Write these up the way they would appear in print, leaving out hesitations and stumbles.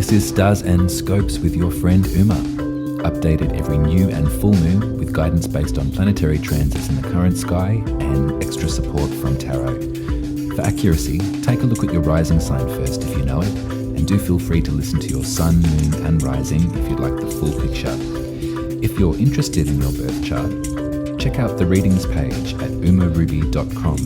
This is Stars and Scopes with your friend Uma, updated every new and full moon with guidance based on planetary transits in the current sky and extra support from tarot. For accuracy, take a look at your rising sign first if you know it, and do feel free to listen to your sun, moon and rising if you'd like the full picture. If you're interested in your birth chart, check out the readings page at umaruby.com,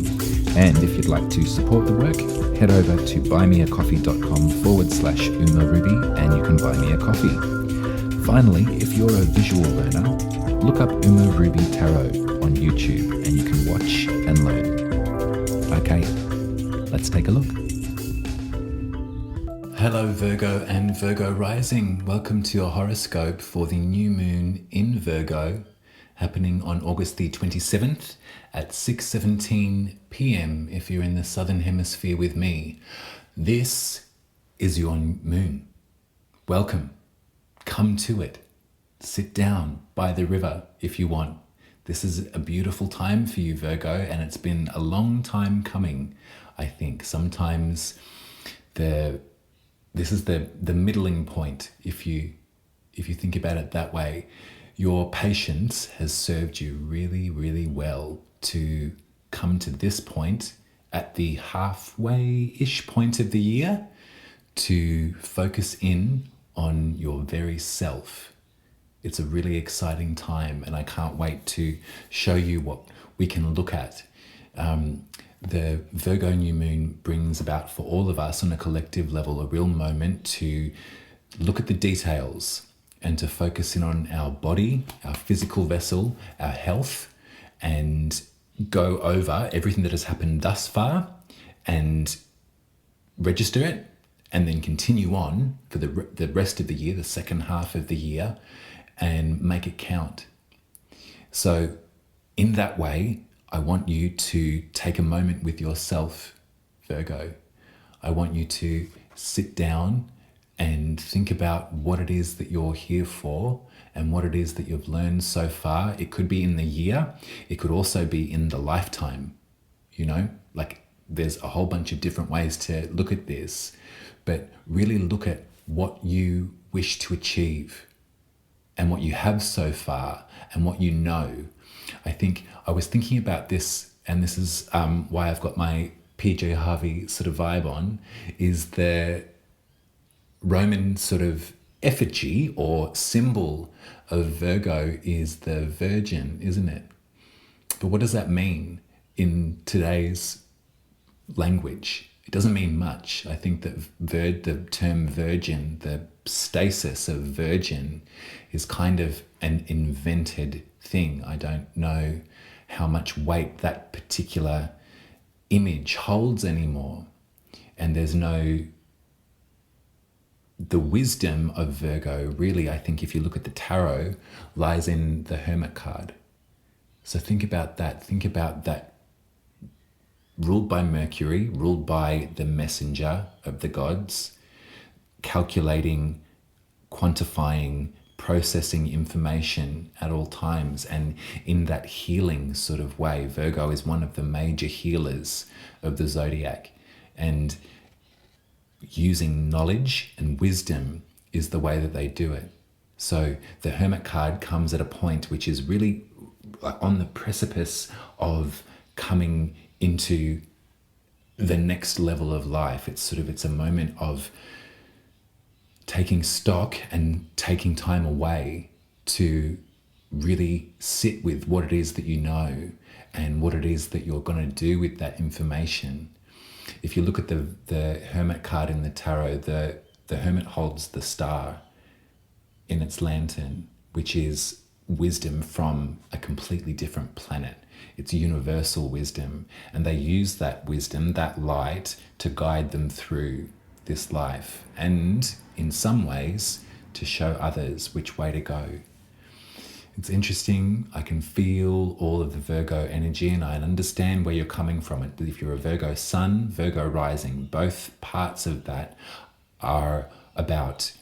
and if you'd like to support the work, head over to buymeacoffee.com/umaruby and you can buy me a coffee. Finally, if you're a visual learner, look up Uma Ruby Tarot on YouTube and you can watch and learn. Okay, let's take a look. Hello Virgo and Virgo rising. Welcome to your horoscope for the new moon in Virgo, happening on August the 27th at 6:17 p.m. if you're in the southern hemisphere with me. This is your moon. Welcome. Come to it. Sit down by the river if you want. This is a beautiful time for you, Virgo, and it's been a long time coming, I think. Sometimes this is the middling point, if you think about it that way. Your patience has served you really, really well to come to this point at the halfway-ish point of the year to focus in on your very self. It's a really exciting time, and I can't wait to show you what we can look at. The Virgo new moon brings about for all of us on a collective level a real moment to look at the details and to focus in on our body, our physical vessel, our health, and go over everything that has happened thus far and register it, and then continue on for the rest of the year, the second half of the year, and make it count. So in that way, I want you to take a moment with yourself, Virgo. I want you to sit down and think about what it is that you're here for and what it is that you've learned so far. It could be in the year. It could also be in the lifetime. Like there's a whole bunch of different ways to look at this, but really look at what you wish to achieve and what you have so far and what you know. I think I was thinking about this, and this is why I've got my PJ Harvey sort of vibe on, is the Roman sort of effigy or symbol of Virgo is the Virgin, isn't it? But what does that mean in today's language? It doesn't mean much. I think that the term virgin, the stasis of virgin, is kind of an invented thing. I don't know how much weight that particular image holds anymore. And the wisdom of Virgo, really, I think if you look at the tarot, lies in the Hermit card. So think about that. Think about that. Ruled by Mercury, ruled by the messenger of the gods, calculating, quantifying, processing information at all times, and in that healing sort of way. Virgo is one of the major healers of the zodiac, and using knowledge and wisdom is the way that they do it. So the Hermit card comes at a point which is really on the precipice of coming into the next level of life. It's a moment of taking stock and taking time away to really sit with what it is that you know and what it is that you're going to do with that information. If you look at the Hermit card in the tarot, the Hermit holds the star in its lantern, which is wisdom from a completely different planet. It's universal wisdom, and they use that wisdom, that light, to guide them through this life, and in some ways to show others which way to go. It's interesting. I can feel all of the Virgo energy, and I understand where you're coming from. It. If you're a Virgo sun, Virgo rising, both parts of that are about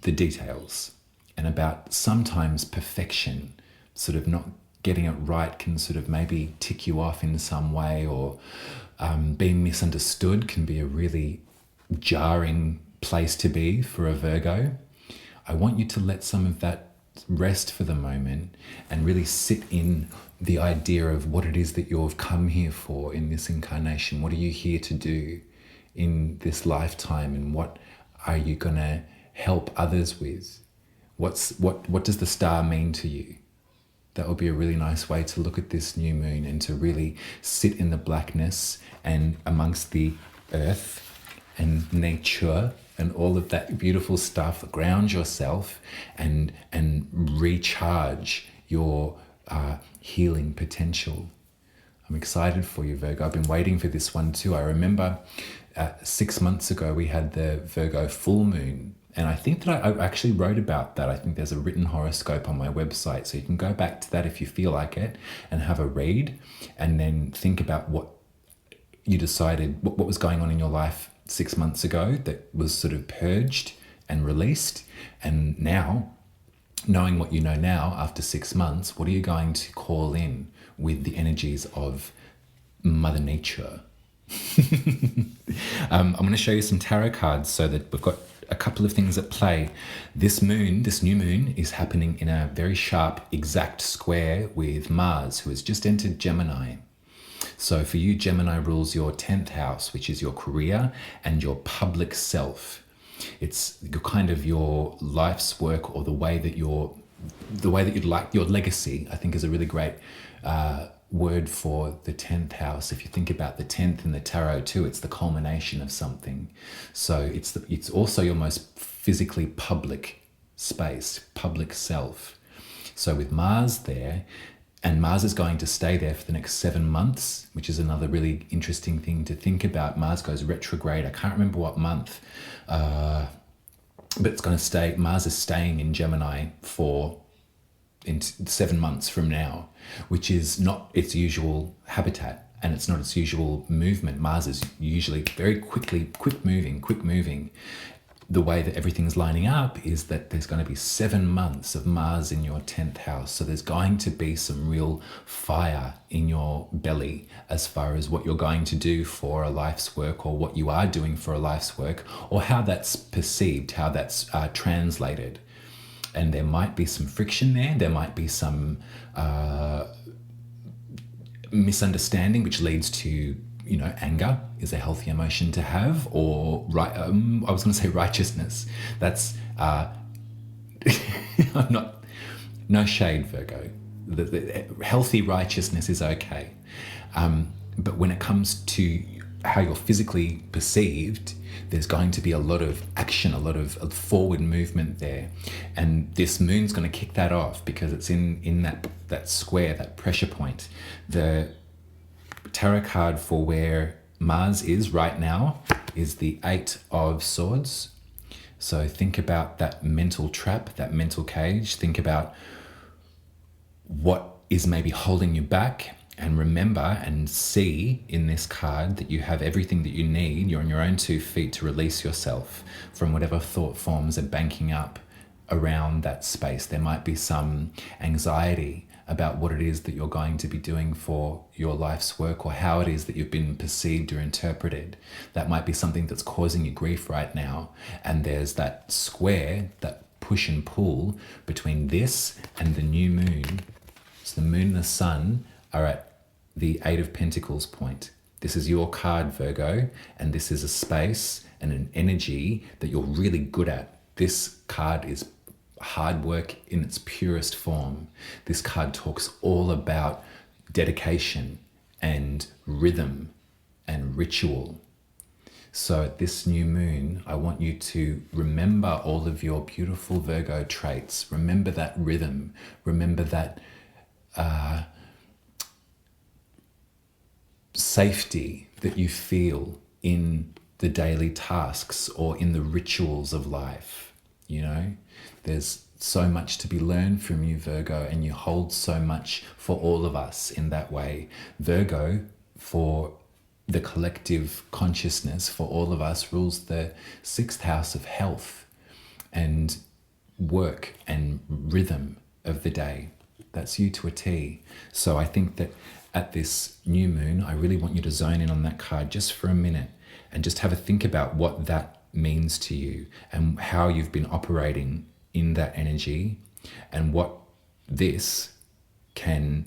the details and about sometimes perfection. Sort of not getting it right can sort of maybe tick you off in some way, or being misunderstood can be a really jarring place to be for a Virgo, I want you to let some of that rest for the moment and really sit in the idea of what it is that you've come here for in this incarnation. What are you here to do in this lifetime, and what are you going to help others with? What does the star mean to you? That would be a really nice way to look at this new moon, and to really sit in the blackness and amongst the earth and nature and all of that beautiful stuff. Ground yourself and recharge your healing potential. I'm excited for you, Virgo. I've been waiting for this one too. I remember 6 months ago we had the Virgo full moon, and I think that I actually wrote about that. I think there's a written horoscope on my website, so you can go back to that if you feel like it and have a read, and then think about what you decided, what was going on in your life 6 months ago that was sort of purged and released. And now, knowing what you know now after 6 months, what are you going to call in with the energies of Mother Nature? I'm going to show you some tarot cards so that we've got a couple of things at play. This new moon is happening in a very sharp, exact square with Mars, who has just entered Gemini. So for you, Gemini rules your 10th house, which is your career and your public self. It's your life's work, or the way that you'd like your legacy, I think, is a really great word for the 10th house. If you think about the 10th in the tarot too, it's the culmination of something. So it's also your most physically public space, public self. So with Mars there, and Mars is going to stay there for the next 7 months, which is another really interesting thing to think about. Mars goes retrograde. I can't remember what month, but it's going to stay. Mars is staying in Gemini in 7 months from now, which is not its usual habitat, and it's not its usual movement. Mars is usually very quick moving. The way that everything's lining up is that there's going to be 7 months of Mars in your 10th house. So there's going to be some real fire in your belly as far as what you're going to do for a life's work, or what you are doing for a life's work, or how that's perceived, how that's translated. And there might be some friction there. There might be some misunderstanding, which leads to, anger is a healthy emotion to have, or I was going to say righteousness. That's no shade, Virgo. The healthy righteousness is okay, but when it comes to how you're physically perceived, there's going to be a lot of action, a lot of forward movement there, and this moon's going to kick that off because it's in that square, that pressure point. The tarot card for where Mars is right now is the 8 of Swords. So think about that mental trap, that mental cage. Think about what is maybe holding you back, and remember and see in this card that you have everything that you need. You're on your own 2 feet to release yourself from whatever thought forms are banking up around that space. There might be some anxiety about what it is that you're going to be doing for your life's work, or how it is that you've been perceived or interpreted. That might be something that's causing you grief right now. And there's that square, that push and pull between this and the new moon. So the moon and the sun are at the 8 of Pentacles point. This is your card, Virgo, and this is a space and an energy that you're really good at. This card is hard work in its purest form. This card talks all about dedication and rhythm and ritual. So at this new moon, I want you to remember all of your beautiful Virgo traits. Remember that rhythm. Remember that safety that you feel in the daily tasks or in the rituals of life. There's so much to be learned from you, Virgo, and you hold so much for all of us in that way. Virgo, for the collective consciousness, for all of us, rules the 6th house of health and work and rhythm of the day. That's you to a T. So I think that at this new moon, I really want you to zone in on that card just for a minute and just have a think about what that means to you and how you've been operating in that energy and what this can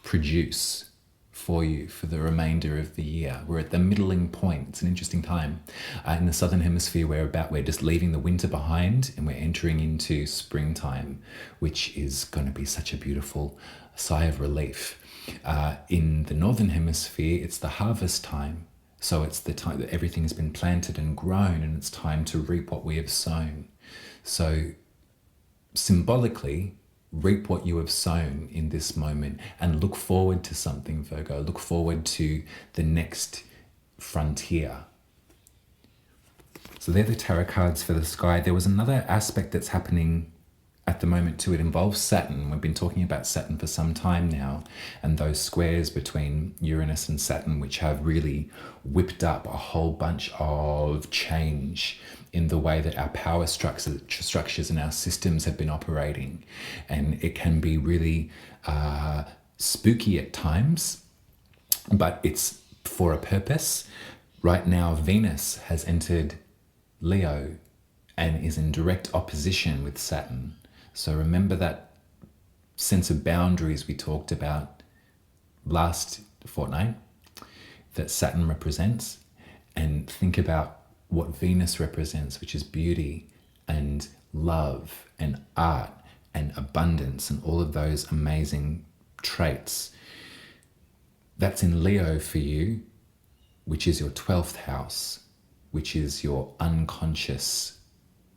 produce for you for the remainder of the year. We're at the middling point. It's an interesting time. In the Southern Hemisphere, we're just leaving the winter behind and we're entering into springtime, which is going to be such a beautiful sigh of relief. In the Northern Hemisphere, it's the harvest time. So it's the time that everything has been planted and grown and it's time to reap what we have sown. So symbolically, reap what you have sown in this moment and look forward to something, Virgo. Look forward to the next frontier. So they're the tarot cards for the sky. There was another aspect that's happening at the moment too. It involves Saturn. We've been talking about Saturn for some time now, and those squares between Uranus and Saturn, which have really whipped up a whole bunch of change in the way that our power structures and our systems have been operating. And it can be really spooky at times, but it's for a purpose. Right now, Venus has entered Leo and is in direct opposition with Saturn. So remember that sense of boundaries we talked about last fortnight that Saturn represents, and think about what Venus represents, which is beauty and love and art and abundance and all of those amazing traits. That's in Leo for you, which is your 12th house, which is your unconscious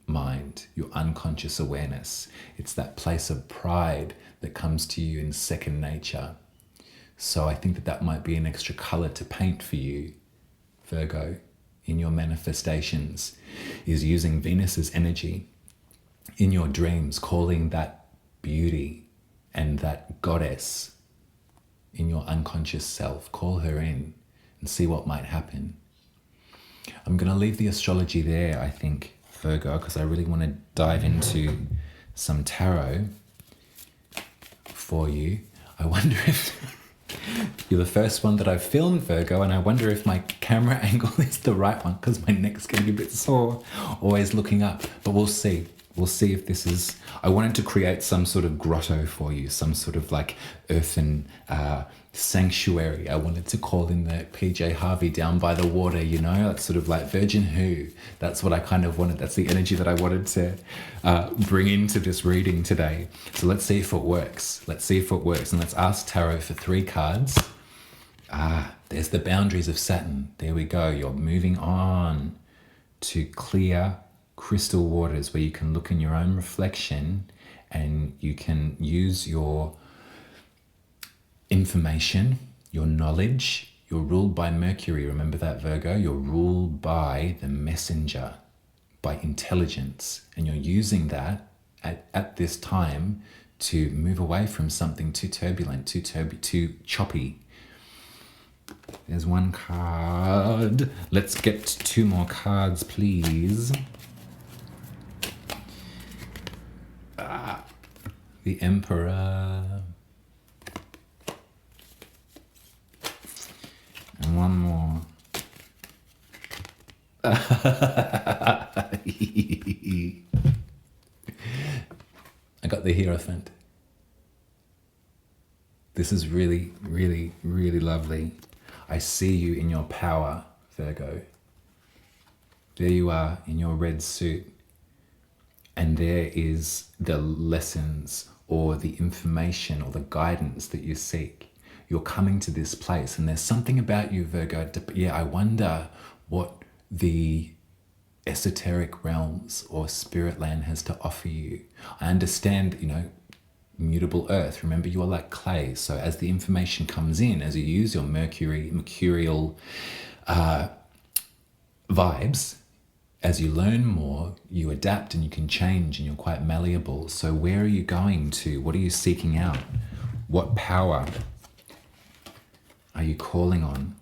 mind, your unconscious awareness. It's that place of pride that comes to you in second nature. So I think that might be an extra color to paint for you, Virgo, in your manifestations, is using Venus's energy in your dreams, calling that beauty and that goddess in your unconscious self. Call her in and see what might happen. I'm going to leave the astrology there, I think, Virgo, because I really want to dive into some tarot for you. I wonder if you're the first one that I've filmed, Virgo, and I wonder if my camera angle is the right one because my neck's getting a bit sore, always looking up. But we'll see. We'll see if this is... I wanted to create some sort of grotto for you, some sort of like earthen sanctuary. I wanted to call in the PJ Harvey down by the water, you know, that's sort of like Virgin Who. That's what I kind of wanted. That's the energy that I wanted to bring into this reading today. So let's see if it works. Let's see if it works. And let's ask Tarot for 3 cards. There's the boundaries of Saturn. There we go. You're moving on to clear crystal waters where you can look in your own reflection and you can use your information, your knowledge. You're ruled by Mercury. Remember that, Virgo? You're ruled by the messenger, by intelligence. And you're using that at this time to move away from something too turbulent, too choppy. There's 1 card. Let's get 2 more cards, please. The Emperor. And 1 more. I got the Hierophant. This is really, really, really lovely. I see you in your power, Virgo. There you are in your red suit. And there is the lessons or the information or the guidance that you seek. You're coming to this place and there's something about you, Virgo. Yeah, I wonder what the esoteric realms or spirit land has to offer you. I understand, you know, mutable earth. Remember, you are like clay. So as the information comes in, as you use your mercurial vibes, as you learn more, you adapt and you can change and you're quite malleable. So where are you going to? What are you seeking out? What power are you calling on?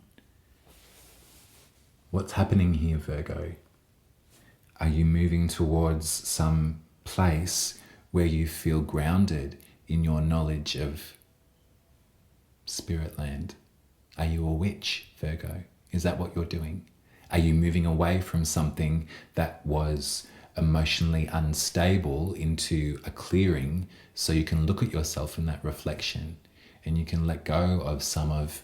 What's happening here, Virgo? Are you moving towards some place where you feel grounded in your knowledge of spirit land? Are you a witch, Virgo? Is that what you're doing? Are you moving away from something that was emotionally unstable into a clearing so you can look at yourself in that reflection and you can let go of sometimes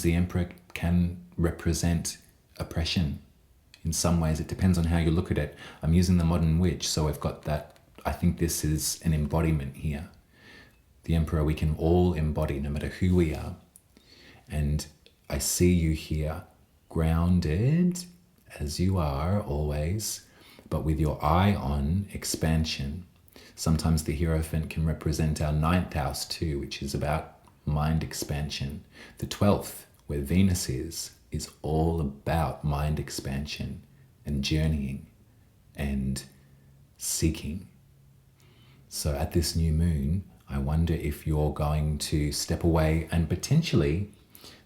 the Emperor can represent oppression. In some ways, it depends on how you look at it. I'm using the modern witch, so I've got that. I think this is an embodiment here. The Emperor we can all embody no matter who we are. And I see you here grounded as you are always, but with your eye on expansion. Sometimes the Hierophant can represent our 9th house too, which is about mind expansion. The 12th, where Venus is all about mind expansion and journeying and seeking. So at this new moon, I wonder if you're going to step away and potentially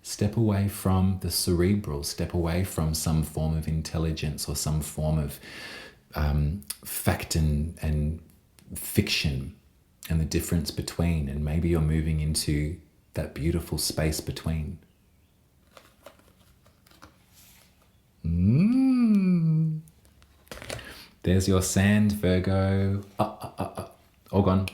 step away from the cerebral, step away from some form of intelligence or some form of fact and fiction and the difference between, and maybe you're moving into that beautiful space between. There's your sand, Virgo. All gone.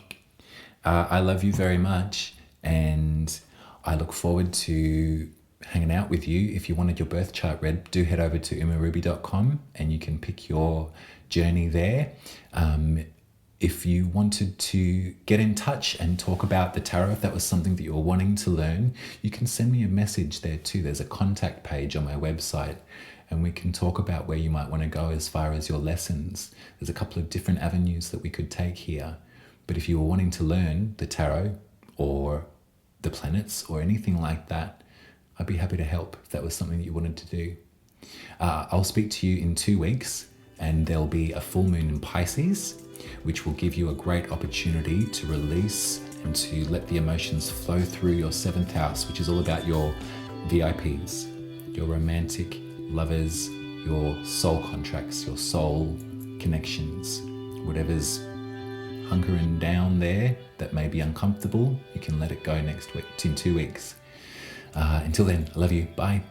I love you very much, and I look forward to hanging out with you. If you wanted your birth chart read, do head over to umaruby.com and you can pick your journey there. If you wanted to get in touch and talk about the tarot, if that was something that you're wanting to learn, you can send me a message there too. There's a contact page on my website and we can talk about where you might want to go as far as your lessons. There's a couple of different avenues that we could take here. But if you were wanting to learn the tarot or the planets or anything like that, I'd be happy to help if that was something that you wanted to do. I'll speak to you in 2 weeks, and there'll be a full moon in Pisces, which will give you a great opportunity to release and to let the emotions flow through your 7th house, which is all about your VIPs, your romantic lovers, your soul contracts, your soul connections, whatever's hunkering down there that may be uncomfortable, you can let it go next week, in 2 weeks. Until then, I love you. Bye.